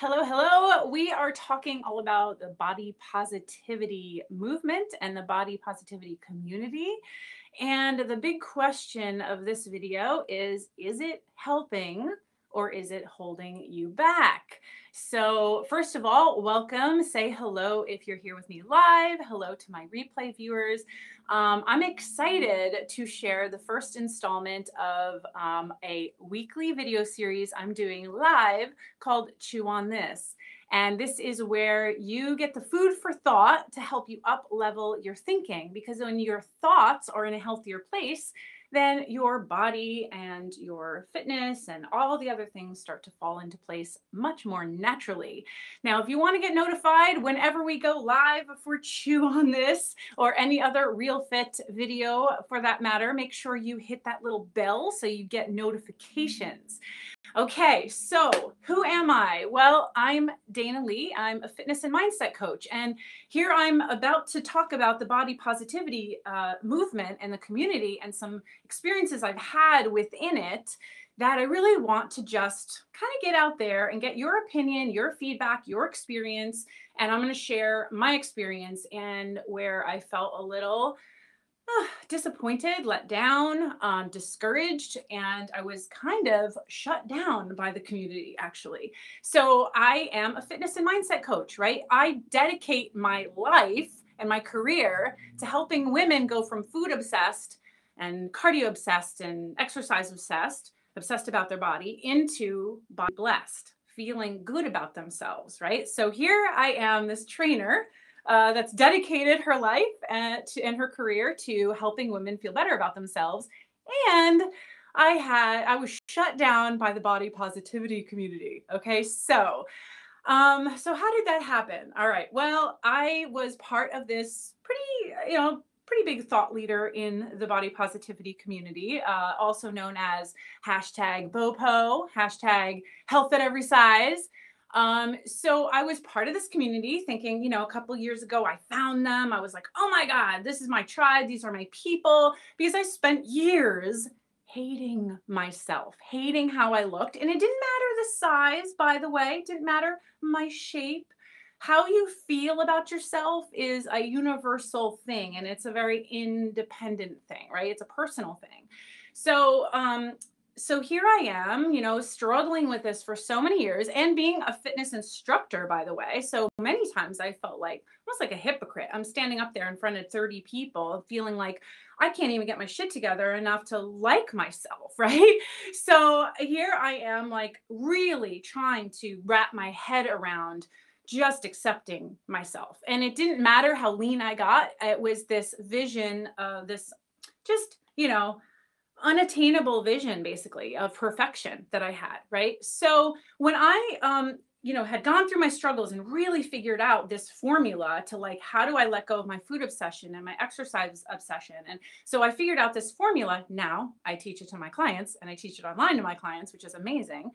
Hello, hello. We are talking all about the body positivity movement and the body positivity community. And the big question of this video is it helping or is it holding you back? So, first of all, welcome. Say hello if you're here with me live. Hello to my replay viewers. I'm excited to share the first installment of a weekly video series I'm doing live called Chew on This. And this is where you get the food for thought to help you up level your thinking. Because when your thoughts are in a healthier place, then your body and your fitness and all the other things start to fall into place much more naturally. Now, if you want to get notified whenever we go live for Chew on This or any other Real Fit video for that matter, make sure you hit that little bell so you get notifications. Okay, so who am I? Well, I'm Dana Lee. I'm a fitness and mindset coach. And here I'm about to talk about the body positivity movement and the community and some experiences I've had within it that I really want to just kind of get out there and get your opinion, your feedback, your experience. And I'm going to share my experience and where I felt a little disappointed, let down, discouraged, and I was kind of shut down by the community, actually. So I am a fitness and mindset coach, right? I dedicate my life and my career to helping women go from food obsessed and cardio obsessed and exercise obsessed about their body, into body blessed, feeling good about themselves, right? So here I am, this trainer that's dedicated her life and her career to helping women feel better about themselves. And I was shut down by the body positivity community. Okay, so how did that happen? All right. Well, I was part of this pretty big thought leader in the body positivity community, also known as hashtag BOPO, hashtag health at every size. So I was part of this community thinking, a couple years ago, I found them. I was like, oh my God, this is my tribe. These are my people, because I spent years hating myself, hating how I looked. And it didn't matter the size, by the way, it didn't matter my shape. How you feel about yourself is a universal thing, and it's a very independent thing, right? It's a personal thing. So here I am, struggling with this for so many years and being a fitness instructor, by the way. So many times I felt like almost like a hypocrite. I'm standing up there in front of 30 people feeling like I can't even get my shit together enough to like myself, right? So here I am, like really trying to wrap my head around just accepting myself. And it didn't matter how lean I got. It was this vision of this just, unattainable vision basically of perfection that I had, right? So when I had gone through my struggles and really figured out this formula to, like, how do I let go of my food obsession and my exercise obsession? And so I figured out this formula. Now I teach it to my clients and I teach it online to my clients, which is amazing.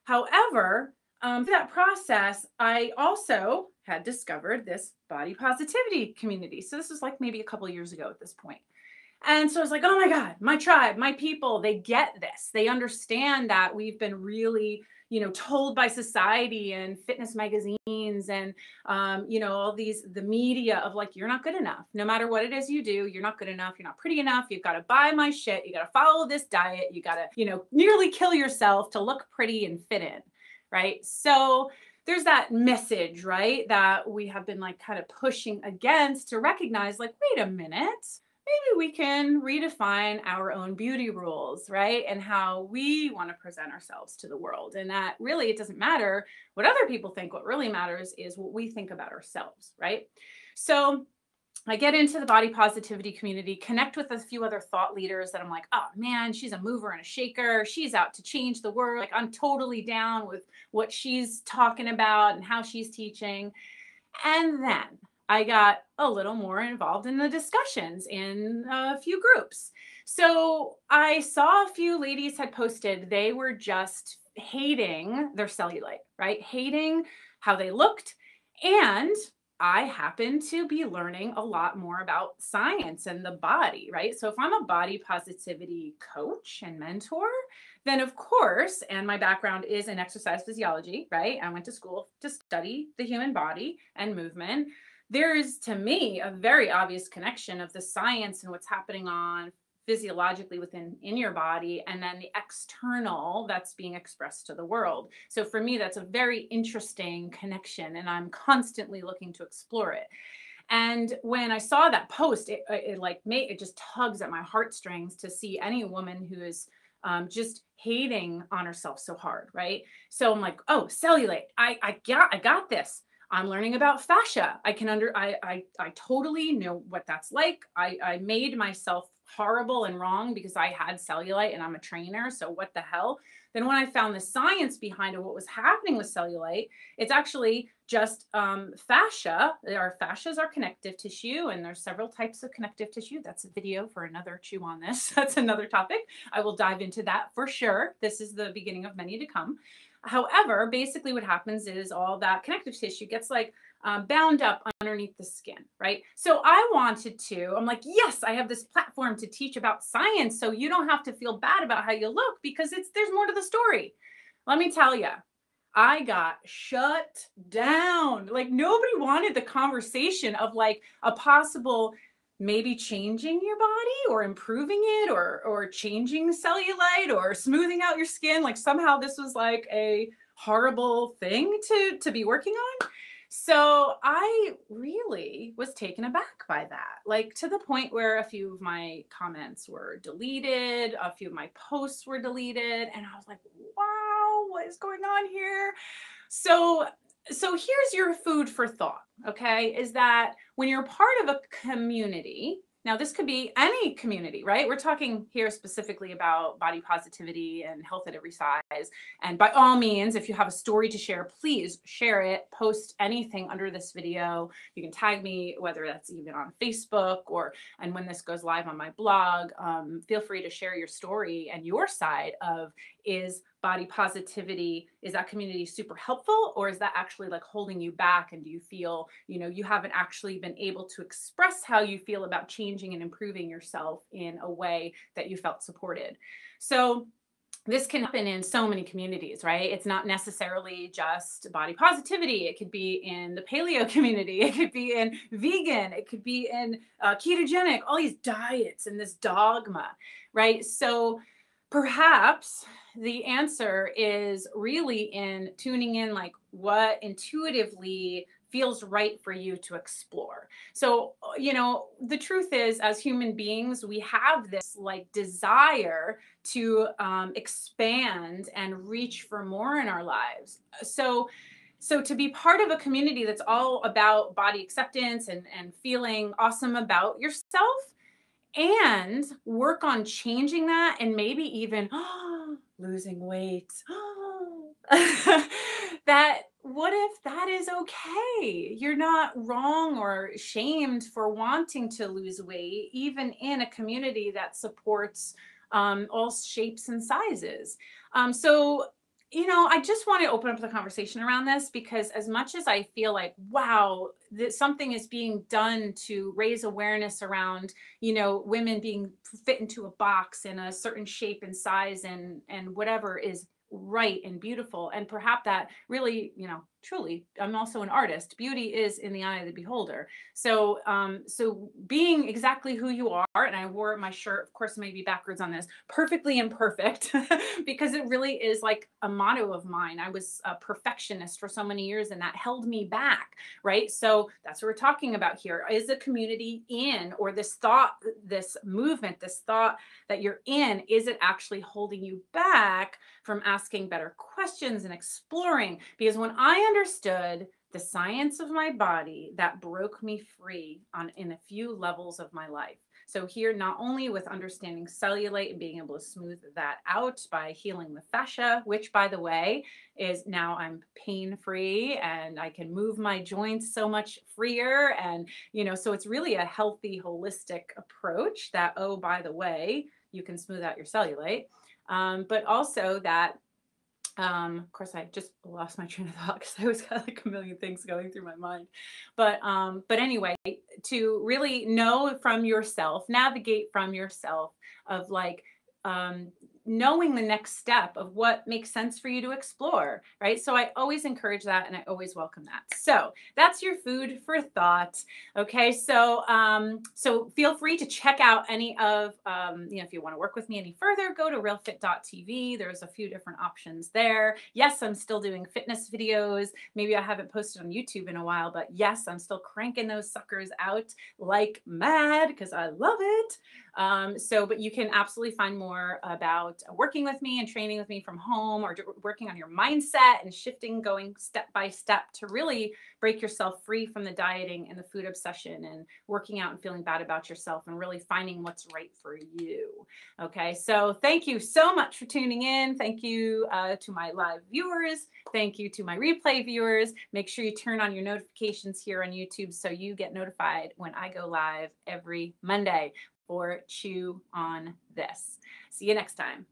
However, through that process, I also had discovered this body positivity community. So this was like maybe a couple of years ago at this point. And so I was like, oh my God, my tribe, my people, they get this. They understand that we've been really, told by society and fitness magazines and, all the media of like, you're not good enough. No matter what it is you do, you're not good enough. You're not pretty enough. You've got to buy my shit. You got to follow this diet. You got to, nearly kill yourself to look pretty and fit in. Right. So there's that message, right, that we have been like kind of pushing against to recognize, like, wait a minute, maybe we can redefine our own beauty rules, right? And how we want to present ourselves to the world. And that really, it doesn't matter what other people think. What really matters is what we think about ourselves, right? So I get into the body positivity community, connect with a few other thought leaders that I'm like, oh man, she's a mover and a shaker. She's out to change the world. Like, I'm totally down with what she's talking about and how she's teaching. And then I got a little more involved in the discussions in a few groups. So I saw a few ladies had posted, they were just hating their cellulite, right? Hating how they looked. And I happen to be learning a lot more about science and the body, right? So if I'm a body positivity coach and mentor, then of course, and my background is in exercise physiology, right? I went to school to study the human body and movement. There is, to me, a very obvious connection of the science and what's happening on physiologically within in your body, and then the external that's being expressed to the world. So for me, that's a very interesting connection, and I'm constantly looking to explore it. And when I saw that post, it just tugs at my heartstrings to see any woman who is just hating on herself so hard, right? So I'm like, oh, cellulite, I got this. I'm learning about fascia. I totally know what that's like. I made myself horrible and wrong because I had cellulite and I'm a trainer. So what the hell? Then when I found the science behind it, what was happening with cellulite, it's actually just fascia. Our fascias are connective tissue, and there's several types of connective tissue. That's a video for another chew on this. That's another topic. I will dive into that for sure. This is the beginning of many to come. However, basically what happens is all that connective tissue gets like bound up underneath the skin, right? So I'm like, yes, I have this platform to teach about science, so you don't have to feel bad about how you look because there's more to the story. Let me tell you, I got shut down. Like nobody wanted the conversation of like a possible maybe changing your body or improving it or changing cellulite or smoothing out your skin. Like somehow this was like a horrible thing to be working on. So I really was taken aback by that, like to the point where a few of my comments were deleted, a few of my posts were deleted, and I was like, wow, what is going on here? So so here's your food for thought, okay? Is that when you're part of a community, now this could be any community, right? We're talking here specifically about body positivity and health at every size. And by all means, if you have a story to share, please share it, post anything under this video. You can tag me, whether that's even on Facebook and when this goes live on my blog, feel free to share your story and your side of, is body positivity, is that community super helpful, or is that actually like holding you back? And do you feel, you haven't actually been able to express how you feel about changing and improving yourself in a way that you felt supported? So this can happen in so many communities, right? It's not necessarily just body positivity. It could be in the paleo community. It could be in vegan. It could be in ketogenic, all these diets and this dogma, right? So perhaps the answer is really in tuning in, like what intuitively feels right for you to explore. So, the truth is, as human beings, we have this like desire to expand and reach for more in our lives. So to be part of a community that's all about body acceptance and feeling awesome about yourself, and work on changing that, and maybe even losing weight. That what if that is okay? You're not wrong or shamed for wanting to lose weight, even in a community that supports all shapes and sizes. So I just want to open up the conversation around this, because as much as I feel like, wow, that something is being done to raise awareness around, women being fit into a box in a certain shape and size and whatever is right and beautiful. And perhaps that really, truly, I'm also an artist. Beauty is in the eye of the beholder. So, so being exactly who you are, and I wore my shirt, of course, maybe backwards on this, perfectly imperfect, because it really is like a motto of mine. I was a perfectionist for so many years, and that held me back, right? So that's what we're talking about here. Is the community in, or this thought, this movement, this thought that you're in, is it actually holding you back from asking better questions and exploring? Because when I understood the science of my body, that broke me free in a few levels of my life. So here, not only with understanding cellulite and being able to smooth that out by healing the fascia, which by the way, is now I'm pain-free and I can move my joints so much freer. And, so it's really a healthy, holistic approach that, oh, by the way, you can smooth out your cellulite. But also that, of course, I just lost my train of thought because I was got like a million things going through my mind. But anyway, to really know from yourself, navigate from yourself of like, knowing the next step of what makes sense for you to explore, right? So I always encourage that and I always welcome that. So that's your food for thought. Okay, so feel free to check out any of if you want to work with me any further, go to realfit.tv. There's a few different options there. Yes, I'm still doing fitness videos. Maybe I haven't posted on YouTube in a while, but yes, I'm still cranking those suckers out like mad because I love it. But you can absolutely find more about working with me and training with me from home, or working on your mindset and shifting, going step by step to really break yourself free from the dieting and the food obsession and working out and feeling bad about yourself and really finding what's right for you. Okay, so thank you so much for tuning in. Thank you to my live viewers. Thank you to my replay viewers. Make sure you turn on your notifications here on YouTube so you get notified when I go live every Monday for Chew on This. See you next time.